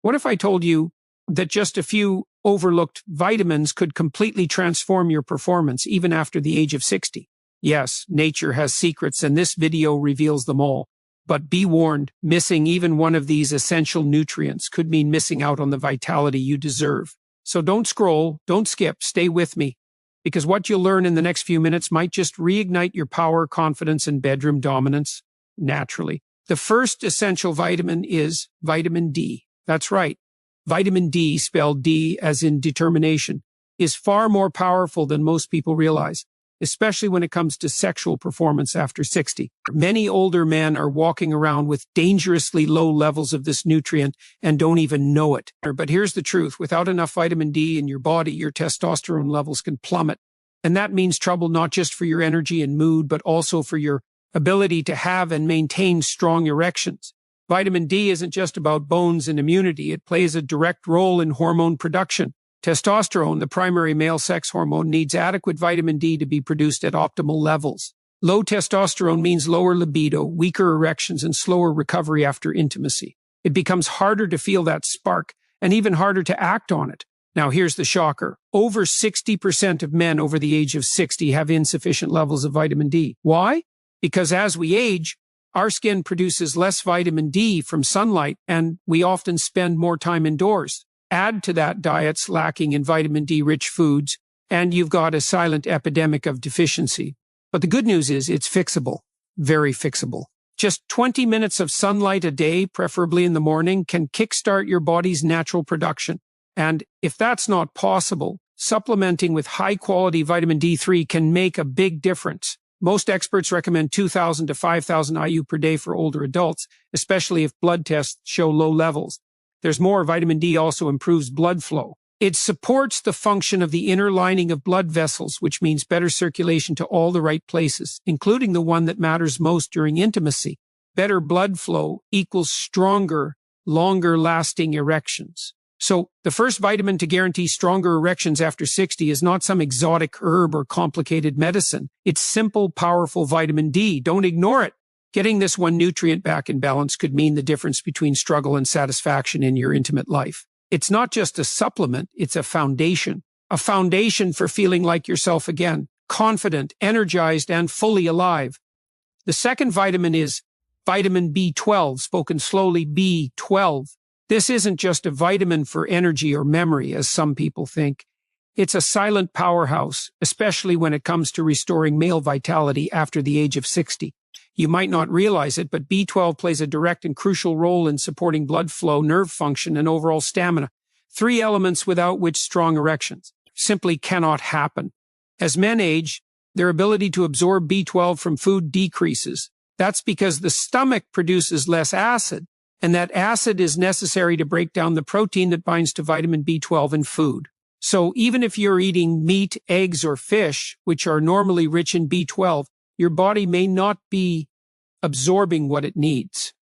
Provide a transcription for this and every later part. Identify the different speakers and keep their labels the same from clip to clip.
Speaker 1: What if I told you that just a few overlooked vitamins could completely transform your performance even after the age of 60? Yes, nature has secrets, and this video reveals them all. But be warned, missing even one of these essential nutrients could mean missing out on the vitality you deserve. So don't scroll, don't skip, stay with me, because what you'll learn in the next few minutes might just reignite your power, confidence, and bedroom dominance naturally. The first essential vitamin is vitamin D. That's right. Vitamin D, spelled D as in determination, is far more powerful than most people realize, especially when it comes to sexual performance after 60. Many older men are walking around with dangerously low levels of this nutrient and don't even know it. But here's the truth. Without enough vitamin D in your body, your testosterone levels can plummet. And that means trouble not just for your energy and mood, but also for your ability to have and maintain strong erections. Vitamin D isn't just about bones and immunity. It plays a direct role in hormone production. Testosterone, the primary male sex hormone, needs adequate vitamin D to be produced at optimal levels. Low testosterone means lower libido, weaker erections, and slower recovery after intimacy. It becomes harder to feel that spark and even harder to act on it. Now, here's the shocker. Over 60% of men over the age of 60 have insufficient levels of vitamin D. Why? Because as we age, our skin produces less vitamin D from sunlight, and we often spend more time indoors. Add to that diets lacking in vitamin D-rich foods, and you've got a silent epidemic of deficiency. But the good news is it's fixable, very fixable. Just 20 minutes of sunlight a day, preferably in the morning, can kickstart your body's natural production. And if that's not possible, supplementing with high-quality vitamin D3 can make a big difference. Most experts recommend 2,000 to 5,000 IU per day for older adults, especially if blood tests show low levels. There's more. Vitamin D also improves blood flow. It supports the function of the inner lining of blood vessels, which means better circulation to all the right places, including the one that matters most during intimacy. Better blood flow equals stronger, longer-lasting erections. So the first vitamin to guarantee stronger erections after 60 is not some exotic herb or complicated medicine. It's simple, powerful vitamin D. Don't ignore it. Getting this one nutrient back in balance could mean the difference between struggle and satisfaction in your intimate life. It's not just a supplement, it's a foundation for feeling like yourself again, confident, energized, and fully alive. The second vitamin is vitamin B12, spoken slowly, B12. This isn't just a vitamin for energy or memory, as some people think. It's a silent powerhouse, especially when it comes to restoring male vitality after the age of 60. You might not realize it, but B12 plays a direct and crucial role in supporting blood flow, nerve function, and overall stamina. 3 elements without which strong erections simply cannot happen. As men age, their ability to absorb B12 from food decreases. That's because the stomach produces less acid, and that acid is necessary to break down the protein that binds to vitamin B12 in food. So even if you're eating meat, eggs, or fish, which are normally rich in B12, your body may not be absorbing what it needs.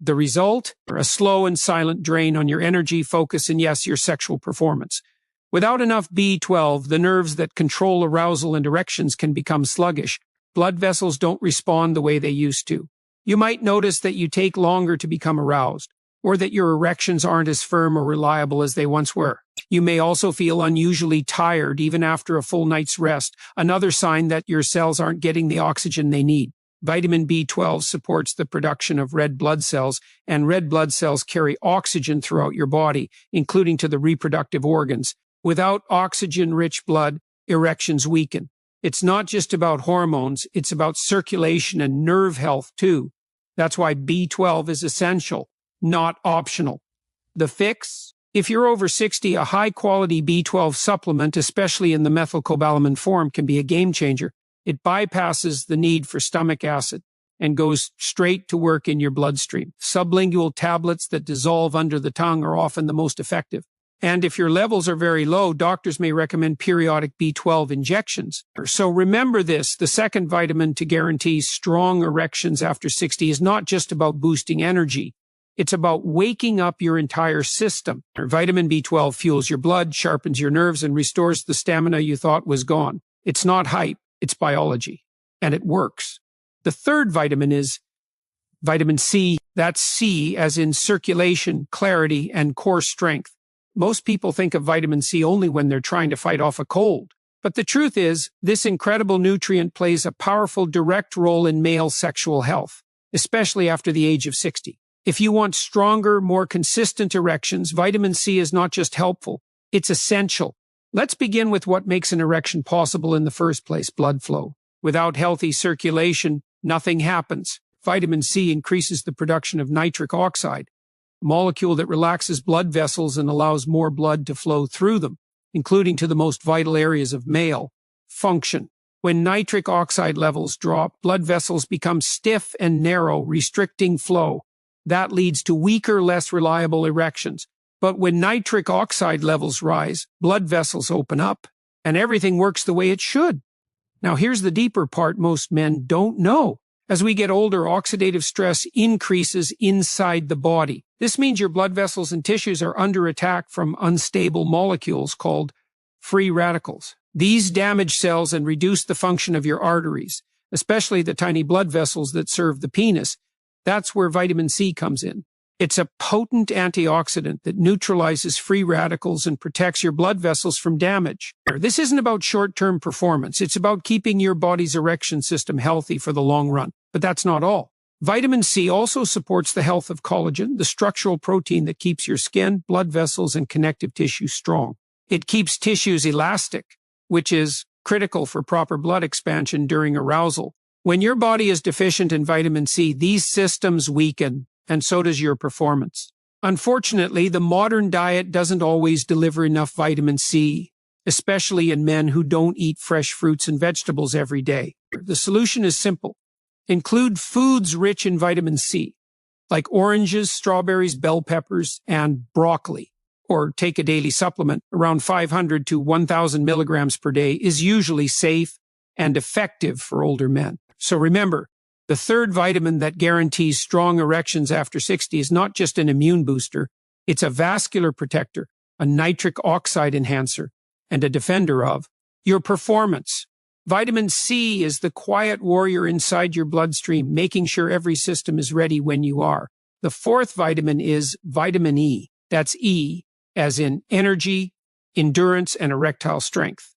Speaker 1: The result? A slow and silent drain on your energy, focus, and yes, your sexual performance. Without enough B12, the nerves that control arousal and erections can become sluggish. Blood vessels don't respond the way they used to. You might notice that you take longer to become aroused, or that your erections aren't as firm or reliable as they once were. You may also feel unusually tired even after a full night's rest, another sign that your cells aren't getting the oxygen they need. Vitamin B12 supports the production of red blood cells, and red blood cells carry oxygen throughout your body, including to the reproductive organs. Without oxygen-rich blood, erections weaken. It's not just about hormones, it's about circulation and nerve health too. That's why B12 is essential, not optional. The fix? If you're over 60, a high-quality B12 supplement, especially in the methylcobalamin form, can be a game-changer. It bypasses the need for stomach acid and goes straight to work in your bloodstream. Sublingual tablets that dissolve under the tongue are often the most effective. And if your levels are very low, doctors may recommend periodic B12 injections. So remember this, the second vitamin to guarantee strong erections after 60 is not just about boosting energy. It's about waking up your entire system. Vitamin B12 fuels your blood, sharpens your nerves, and restores the stamina you thought was gone. It's not hype, it's biology. And it works. The third vitamin is vitamin C. That's C as in circulation, clarity, and core strength. Most people think of vitamin C only when they're trying to fight off a cold. But the truth is, this incredible nutrient plays a powerful direct role in male sexual health, especially after the age of 60. If you want stronger, more consistent erections, vitamin C is not just helpful, it's essential. Let's begin with what makes an erection possible in the first place: blood flow. Without healthy circulation, nothing happens. Vitamin C increases the production of nitric oxide, a molecule that relaxes blood vessels and allows more blood to flow through them, including to the most vital areas of male function. When nitric oxide levels drop, blood vessels become stiff and narrow, restricting flow. That leads to weaker, less reliable erections. But when nitric oxide levels rise, blood vessels open up, and everything works the way it should. Now here's the deeper part most men don't know. As we get older, oxidative stress increases inside the body. This means your blood vessels and tissues are under attack from unstable molecules called free radicals. These damage cells and reduce the function of your arteries, especially the tiny blood vessels that serve the penis. That's where vitamin C comes in. It's a potent antioxidant that neutralizes free radicals and protects your blood vessels from damage. This isn't about short-term performance. It's about keeping your body's erection system healthy for the long run. But that's not all. Vitamin C also supports the health of collagen, the structural protein that keeps your skin, blood vessels, and connective tissue strong. It keeps tissues elastic, which is critical for proper blood expansion during arousal. When your body is deficient in vitamin C, these systems weaken, and so does your performance. Unfortunately, the modern diet doesn't always deliver enough vitamin C, especially in men who don't eat fresh fruits and vegetables every day. The solution is simple. Include foods rich in vitamin C, like oranges, strawberries, bell peppers, and broccoli. Or take a daily supplement. Around 500 to 1,000 milligrams per day is usually safe and effective for older men. So remember, the third vitamin that guarantees strong erections after 60 is not just an immune booster, it's a vascular protector, a nitric oxide enhancer, and a defender of your performance. Vitamin C is the quiet warrior inside your bloodstream, making sure every system is ready when you are. The fourth vitamin is vitamin E. That's E, as in energy, endurance, and erectile strength.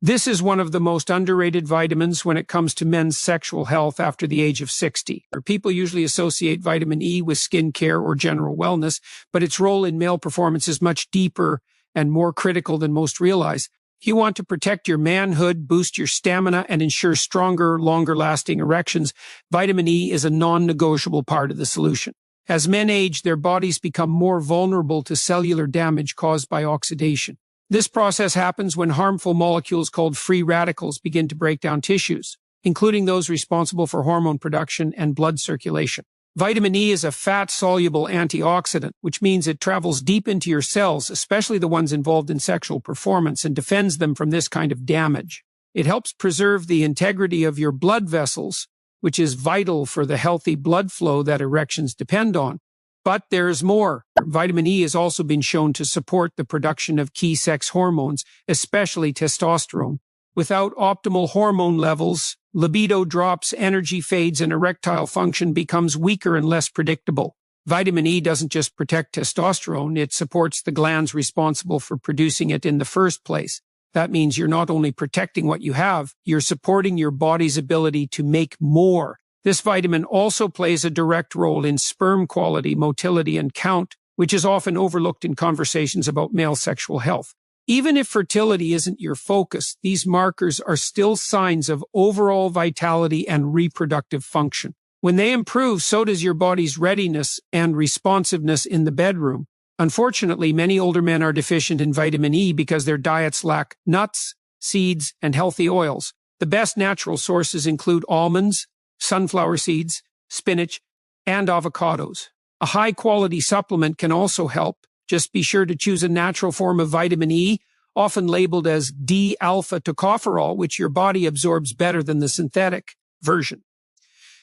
Speaker 1: This is one of the most underrated vitamins when it comes to men's sexual health after the age of 60. People usually associate vitamin E with skin care or general wellness, but its role in male performance is much deeper and more critical than most realize. You want to protect your manhood, boost your stamina, and ensure stronger, longer-lasting erections. Vitamin E is a non-negotiable part of the solution. As men age, their bodies become more vulnerable to cellular damage caused by oxidation. This process happens when harmful molecules called free radicals begin to break down tissues, including those responsible for hormone production and blood circulation. Vitamin E is a fat-soluble antioxidant, which means it travels deep into your cells, especially the ones involved in sexual performance, and defends them from this kind of damage. It helps preserve the integrity of your blood vessels, which is vital for the healthy blood flow that erections depend on. But there's more. Vitamin E has also been shown to support the production of key sex hormones, especially testosterone. Without optimal hormone levels, libido drops, energy fades, and erectile function becomes weaker and less predictable. Vitamin E doesn't just protect testosterone, it supports the glands responsible for producing it in the first place. That means you're not only protecting what you have, you're supporting your body's ability to make more. This vitamin also plays a direct role in sperm quality, motility, and count, which is often overlooked in conversations about male sexual health. Even if fertility isn't your focus, these markers are still signs of overall vitality and reproductive function. When they improve, so does your body's readiness and responsiveness in the bedroom. Unfortunately, many older men are deficient in vitamin E because their diets lack nuts, seeds, and healthy oils. The best natural sources include almonds, sunflower seeds, spinach, and avocados. A high-quality supplement can also help. Just be sure to choose a natural form of vitamin E, often labeled as D-alpha tocopherol, which your body absorbs better than the synthetic version.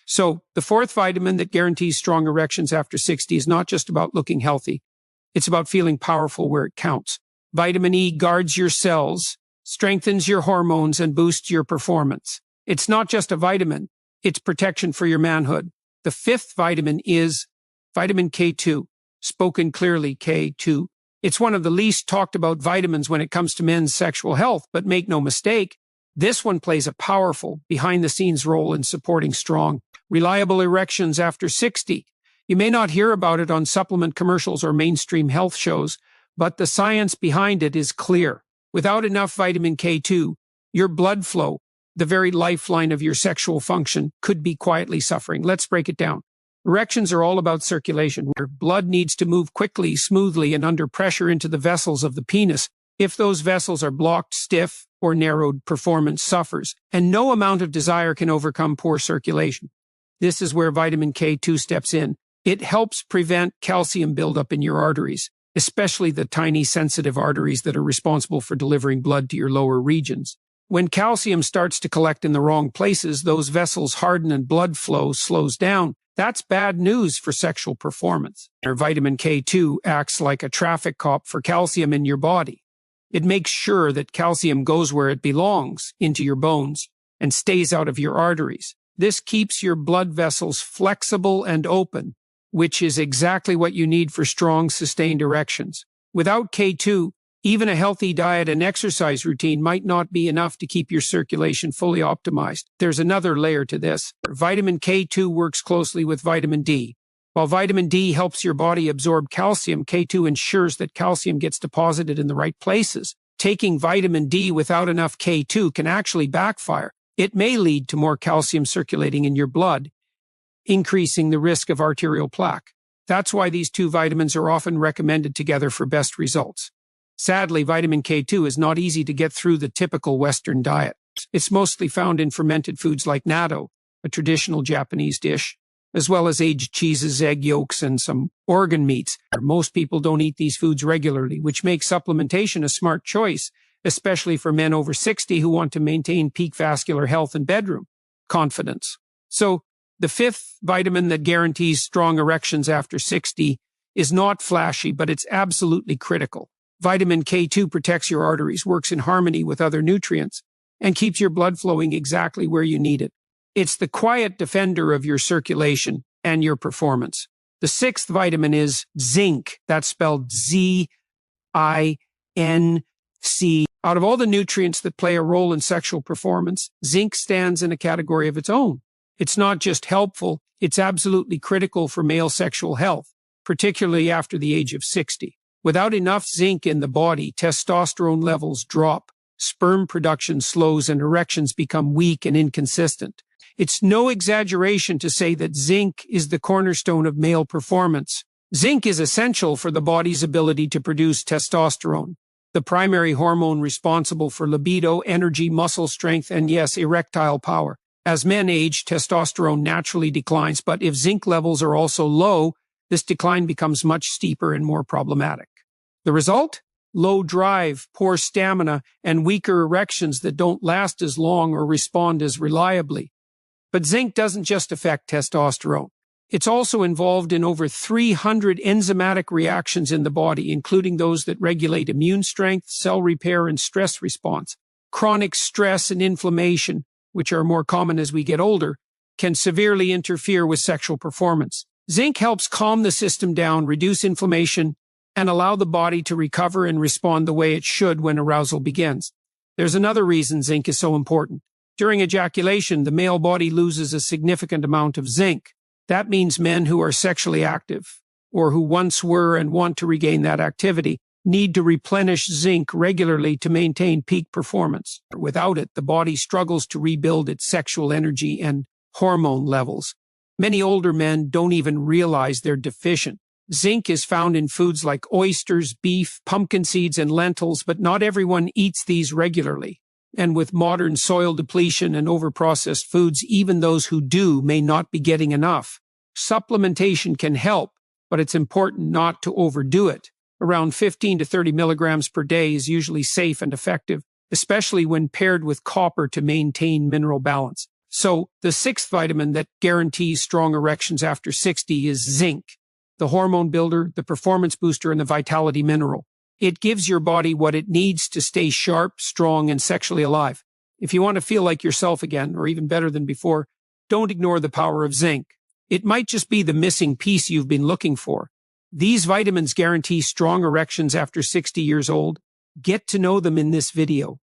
Speaker 1: So, the fourth vitamin that guarantees strong erections after 60 is not just about looking healthy. It's about feeling powerful where it counts. Vitamin E guards your cells, strengthens your hormones, and boosts your performance. It's not just a vitamin. It's protection for your manhood. The fifth vitamin is vitamin K2. Spoken clearly, K2. It's one of the least talked about vitamins when it comes to men's sexual health, but make no mistake, this one plays a powerful behind-the-scenes role in supporting strong, reliable erections after 60. You may not hear about it on supplement commercials or mainstream health shows, but the science behind it is clear. Without enough vitamin K2, your blood flow, the very lifeline of your sexual function, could be quietly suffering. Let's break it down. Erections are all about circulation, where blood needs to move quickly, smoothly, and under pressure into the vessels of the penis. If those vessels are blocked, stiff, or narrowed, performance suffers, and no amount of desire can overcome poor circulation. This is where vitamin K2 steps in. It helps prevent calcium buildup in your arteries, especially the tiny sensitive arteries that are responsible for delivering blood to your lower regions. When calcium starts to collect in the wrong places, those vessels harden and blood flow slows down. That's bad news for sexual performance. Vitamin K2 acts like a traffic cop for calcium in your body. It makes sure that calcium goes where it belongs, into your bones, and stays out of your arteries. This keeps your blood vessels flexible and open, which is exactly what you need for strong, sustained erections. Without K2, even a healthy diet and exercise routine might not be enough to keep your circulation fully optimized. There's another layer to this. Vitamin K2 works closely with vitamin D. While vitamin D helps your body absorb calcium, K2 ensures that calcium gets deposited in the right places. Taking vitamin D without enough K2 can actually backfire. It may lead to more calcium circulating in your blood, increasing the risk of arterial plaque. That's why these two vitamins are often recommended together for best results. Sadly, vitamin K2 is not easy to get through the typical Western diet. It's mostly found in fermented foods like natto, a traditional Japanese dish, as well as aged cheeses, egg yolks, and some organ meats. Most people don't eat these foods regularly, which makes supplementation a smart choice, especially for men over 60 who want to maintain peak vascular health and bedroom confidence. So, the fifth vitamin that guarantees strong erections after 60 is not flashy, but it's absolutely critical. Vitamin K2 protects your arteries, works in harmony with other nutrients, and keeps your blood flowing exactly where you need it. It's the quiet defender of your circulation and your performance. The sixth vitamin is zinc. That's spelled Z-I-N-C. Out of all the nutrients that play a role in sexual performance, zinc stands in a category of its own. It's not just helpful, it's absolutely critical for male sexual health, particularly after the age of 60. Without enough zinc in the body, testosterone levels drop, sperm production slows, and erections become weak and inconsistent. It's no exaggeration to say that zinc is the cornerstone of male performance. Zinc is essential for the body's ability to produce testosterone, the primary hormone responsible for libido, energy, muscle strength, and yes, erectile power. As men age, testosterone naturally declines, but if zinc levels are also low, this decline becomes much steeper and more problematic. The result? Low drive, poor stamina, and weaker erections that don't last as long or respond as reliably. But zinc doesn't just affect testosterone. It's also involved in over 300 enzymatic reactions in the body, including those that regulate immune strength, cell repair, and stress response. Chronic stress and inflammation, which are more common as we get older, can severely interfere with sexual performance. Zinc helps calm the system down, reduce inflammation, and allow the body to recover and respond the way it should when arousal begins. There's another reason zinc is so important. During ejaculation, the male body loses a significant amount of zinc. That means men who are sexually active, or who once were and want to regain that activity, need to replenish zinc regularly to maintain peak performance. Without it, the body struggles to rebuild its sexual energy and hormone levels. Many older men don't even realize they're deficient. Zinc is found in foods like oysters, beef, pumpkin seeds, and lentils, but not everyone eats these regularly. And with modern soil depletion and overprocessed foods, even those who do may not be getting enough. Supplementation can help, but it's important not to overdo it. Around 15 to 30 milligrams per day is usually safe and effective, especially when paired with copper to maintain mineral balance. So, the sixth vitamin that guarantees strong erections after 60 is zinc, the hormone builder, the performance booster, and the vitality mineral. It gives your body what it needs to stay sharp, strong, and sexually alive. If you want to feel like yourself again, or even better than before, don't ignore the power of zinc. It might just be the missing piece you've been looking for. These vitamins guarantee strong erections after 60 years old. Get to know them in this video.